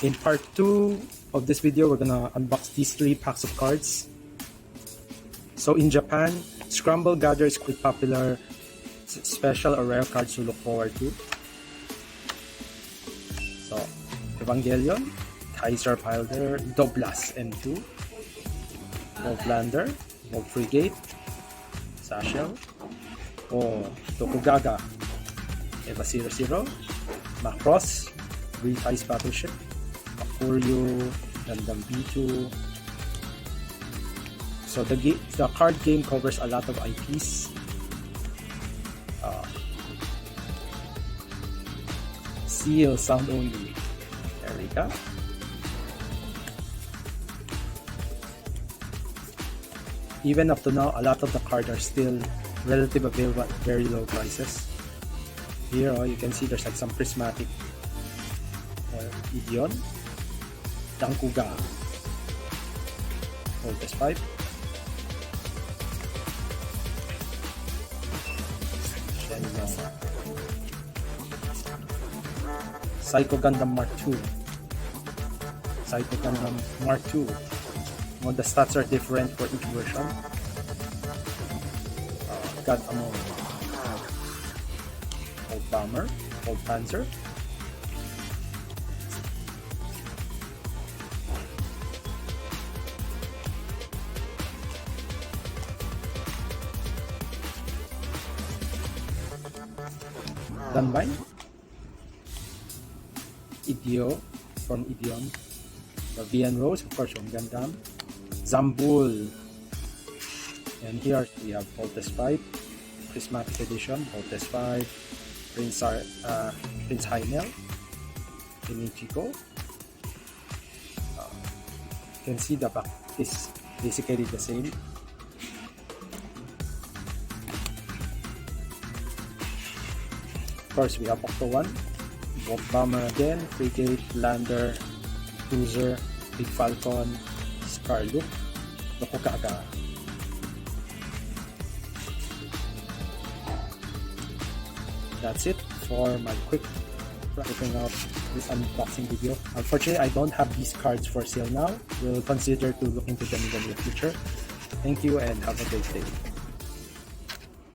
In part 2 of this video, we're gonna unbox these 3 packs of cards. So in Japan, Scramble gathers quite popular special or rare cards to look forward to. So Evangelion, Kaiser Pilder, Doblas M2, Voltlander, Volt Frigate, Sashel, Tokugawa, Eva 00, Macross, Greattoys Battleship, Akuryu, Gundam B2. So the card game covers a lot of IPs. Seal sound only. There we go. Even up to now, a lot of the cards are still relative available at very low prices. Here, you can see there's like some prismatic Idion, Dankuga, Voltes 5, Psycho Gundam Mark II, Psycho Gundam Mark II. Well, the stats are different for each version. God Amon, Old Bomber, Old Panzer, Danbai, Idio from Idion, Vivian Rose, of course, from Gundam, Zambul, and here we have Voltes 5, Prismatic Edition, Voltes 5, Prince Hynel, Kenichiko. You can see the back is basically the same. Of course, we have Octo 1, Volt Bomber again, Frigate, Lander, Cruiser, Big Falcon, Scarloop, Tokugawa. That's it for my quick wrapping up this unboxing video. Unfortunately, I don't have these cards for sale now. We'll consider to look into them in the near future. Thank you and have a great day.